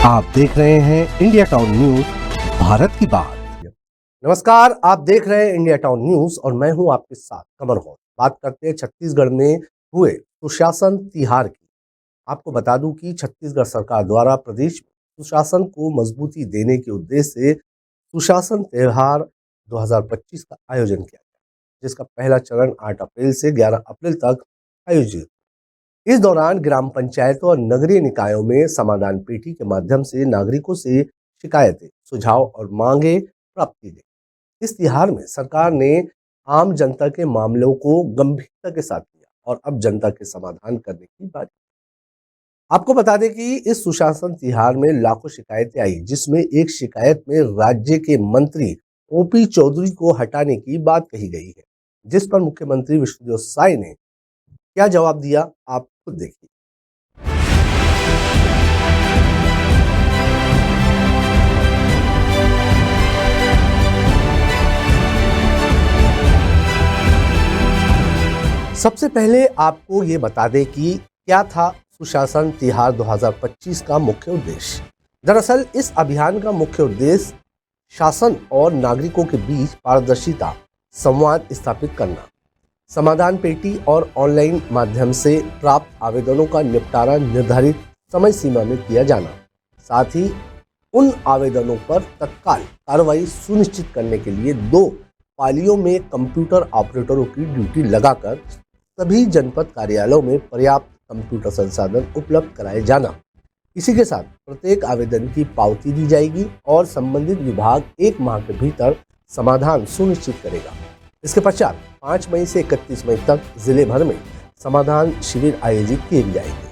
आप देख रहे हैं इंडिया टाउन न्यूज, भारत की बात। नमस्कार, आप देख रहे हैं इंडिया टाउन न्यूज और मैं हूं आपके साथ कमर गौर। बात करते हैं छत्तीसगढ़ में हुए सुशासन तिहार की। आपको बता दूं कि छत्तीसगढ़ सरकार द्वारा प्रदेश में सुशासन को मजबूती देने के उद्देश्य से सुशासन त्योहार 2025 का आयोजन किया गया, जिसका पहला चरण 8 अप्रैल से 11 अप्रैल तक आयोजित। इस दौरान ग्राम पंचायतों और नगरीय निकायों में समाधान पेटी के माध्यम से नागरिकों से शिकायतें, सुझाव और मांगे प्राप्त की गई। इस तिहार में सरकार ने आम जनता के मामलों को गंभीरता के साथ लिया और अब जनता के समाधान करने की बात। आपको बता दें कि इस सुशासन तिहार में लाखों शिकायतें आई, जिसमें एक शिकायत में राज्य के मंत्री ओपी चौधरी को हटाने की बात कही गई है, जिस पर मुख्यमंत्री विष्णुदेव साय ने क्या जवाब दिया, आप खुद देखिए। सबसे पहले आपको ये बता दें कि क्या था सुशासन तिहार 2025 का मुख्य उद्देश्य। दरअसल इस अभियान का मुख्य उद्देश्य शासन और नागरिकों के बीच पारदर्शिता, संवाद स्थापित करना, समाधान पेटी और ऑनलाइन माध्यम से प्राप्त आवेदनों का निपटारा निर्धारित समय सीमा में किया जाना, साथ ही उन आवेदनों पर तत्काल कार्रवाई सुनिश्चित करने के लिए 2 पालियों में कंप्यूटर ऑपरेटरों की ड्यूटी लगाकर सभी जनपद कार्यालयों में पर्याप्त कंप्यूटर संसाधन उपलब्ध कराए जाना। इसी के साथ प्रत्येक आवेदन की पावती दी जाएगी और संबंधित विभाग 1 माह के भीतर समाधान सुनिश्चित करेगा। इसके पश्चात 5 मई से 31 मई तक जिले भर में समाधान शिविर आयोजित किए जाएंगे,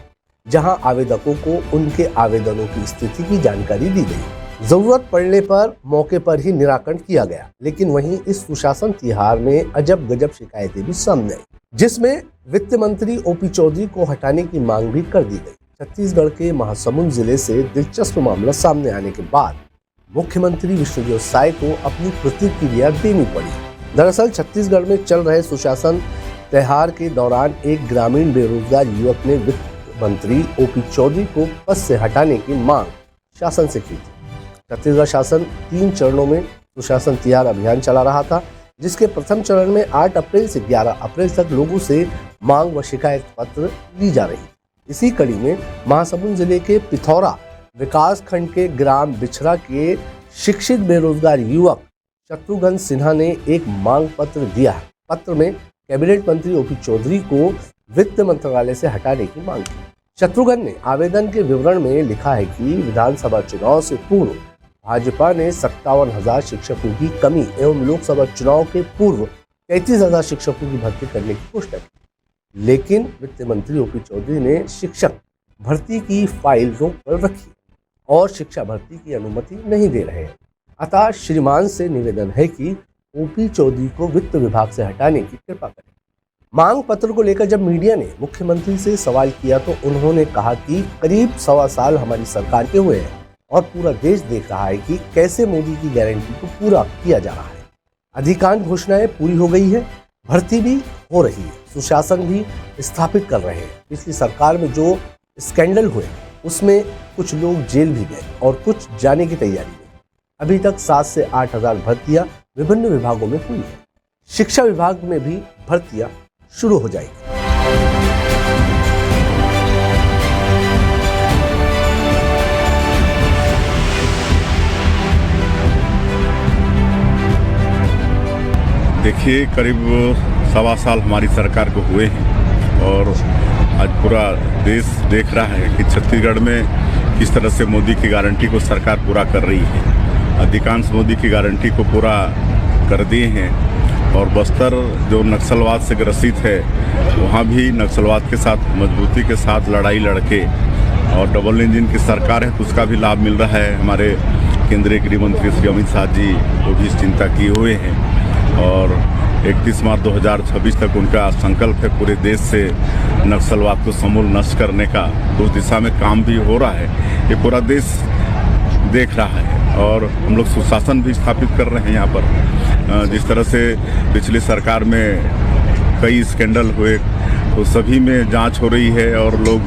जहां आवेदकों को उनके आवेदनों की स्थिति की जानकारी दी गई। जरूरत पड़ने पर मौके पर ही निराकरण किया गया। लेकिन वहीं इस सुशासन तिहार में अजब गजब शिकायतें भी सामने आई, जिसमें वित्त मंत्री ओपी चौधरी को हटाने की मांग भी कर दी गई। छत्तीसगढ़ के महासमुंद जिले से दिलचस्प मामला सामने आने के बाद मुख्यमंत्री विष्णुदेव साय को अपनी प्रतिक्रिया देनी पड़ी। दरअसल छत्तीसगढ़ में चल रहे सुशासन त्योहार के दौरान एक ग्रामीण बेरोजगार युवक ने वित्त मंत्री ओपी चौधरी को पद से हटाने की मांग शासन से की थी। छत्तीसगढ़ शासन 3 चरणों में सुशासन तिहार अभियान चला रहा था, जिसके प्रथम चरण में 8 अप्रैल से 11 अप्रैल तक लोगों से मांग व शिकायत पत्र ली जा रही। इसी कड़ी में महासमुंद जिले के पिथौरा विकास खंड के ग्राम बिछरा के शिक्षित बेरोजगार युवक शत्रुघ्न सिन्हा ने एक मांग पत्र दिया है। पत्र में कैबिनेट मंत्री ओपी चौधरी को वित्त मंत्रालय से हटाने की मांग की। शत्रुघ्न ने आवेदन के विवरण में लिखा है कि विधानसभा चुनाव से पूर्व भाजपा ने 57,000 शिक्षकों की कमी एवं लोकसभा चुनाव के पूर्व 33,000 शिक्षकों की भर्ती करने की घोषणा की, लेकिन वित्त मंत्री ओपी चौधरी ने शिक्षक भर्ती की फाइल रोक पर रखी और शिक्षा भर्ती की अनुमति नहीं दे रहे हैं। अतः श्रीमान से निवेदन है कि ओपी चौधरी को वित्त विभाग से हटाने की कृपा करें। मांग पत्र को लेकर जब मीडिया ने मुख्यमंत्री से सवाल किया तो उन्होंने कहा कि करीब 1.25 साल हमारी सरकार के हुए हैं और पूरा देश देख रहा है कि कैसे मोदी की गारंटी को पूरा किया जा रहा है। अधिकांश घोषणाएं पूरी हो गई है, भर्ती भी हो रही है, सुशासन भी स्थापित कर रहे हैं। पिछली सरकार में जो स्कैंडल हुए उसमें कुछ लोग जेल भी गए और कुछ जाने की तैयारी में। अभी तक 7 से 8 हजार भर्तियां विभिन्न विभागों में हुई है। शिक्षा विभाग में भी भर्तियां शुरू हो जाएगी। देखिए, करीब 1.25 साल हमारी सरकार को हुए हैं और आज पूरा देश देख रहा है कि छत्तीसगढ़ में किस तरह से मोदी की गारंटी को सरकार पूरा कर रही है। अधिकांश मोदी की गारंटी को पूरा कर दिए हैं और बस्तर जो नक्सलवाद से ग्रसित है वहाँ भी नक्सलवाद के साथ मजबूती के साथ लड़ाई लड़के और डबल इंजन की सरकार है तो उसका भी लाभ मिल रहा है। हमारे केंद्रीय गृह मंत्री श्री अमित शाह जी वो भी इस चिंता किए हुए हैं और 31 मार्च 2026 तक उनका संकल्प है पूरे देश से नक्सलवाद को समूल नष्ट करने का। तो उस दिशा में काम भी हो रहा है, ये पूरा देश देख रहा है और हम लोग सुशासन भी स्थापित कर रहे हैं यहाँ पर। जिस तरह से पिछली सरकार में कई स्कैंडल हुए तो सभी में जांच हो रही है और लोग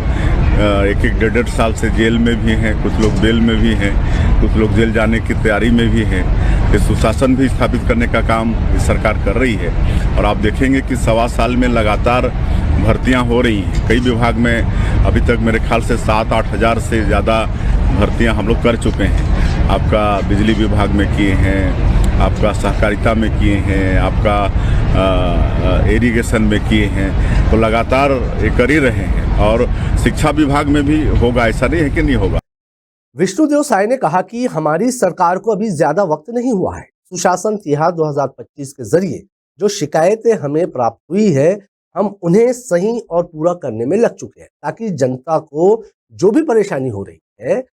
एक एक 1.5 साल से जेल में भी हैं, कुछ लोग बेल में भी हैं, कुछ लोग जेल जाने की तैयारी में भी हैं। ये सुशासन भी स्थापित करने का काम इस सरकार कर रही है। और आप देखेंगे कि 1.25 साल में लगातार भर्तियां हो रही हैं। कई विभाग में अभी तक मेरे ख्याल से 7-8 हज़ार से ज़्यादा भर्तियां हम लोग कर चुके हैं। आपका बिजली विभाग में किए हैं, आपका सहकारिता में किए हैं, आपका इरिगेशन में किए हैं, तो लगातार ये कर ही रहे हैं। और शिक्षा विभाग में भी होगा, ऐसा नहीं है कि नहीं होगा। विष्णुदेव साय ने कहा कि हमारी सरकार को अभी ज्यादा वक्त नहीं हुआ है। सुशासन तिहार 2025 के जरिए जो शिकायतें हमें प्राप्त हुई है, हम उन्हें सही और पूरा करने में लग चुके हैं, ताकि जनता को जो भी परेशानी हो रही है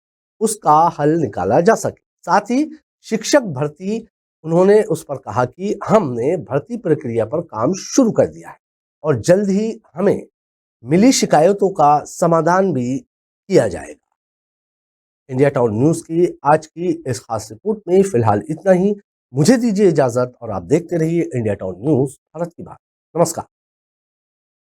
उसका हल निकाला जा सके। साथ ही शिक्षक भर्ती, उन्होंने उस पर कहा कि हमने भर्ती प्रक्रिया पर काम शुरू कर दिया है और जल्द ही हमें मिली शिकायतों का समाधान भी किया जाएगा। इंडिया टाउन न्यूज की आज की इस खास रिपोर्ट में फिलहाल इतना ही। मुझे दीजिए इजाजत और आप देखते रहिए इंडिया टाउन न्यूज, भारत की बात। नमस्कार।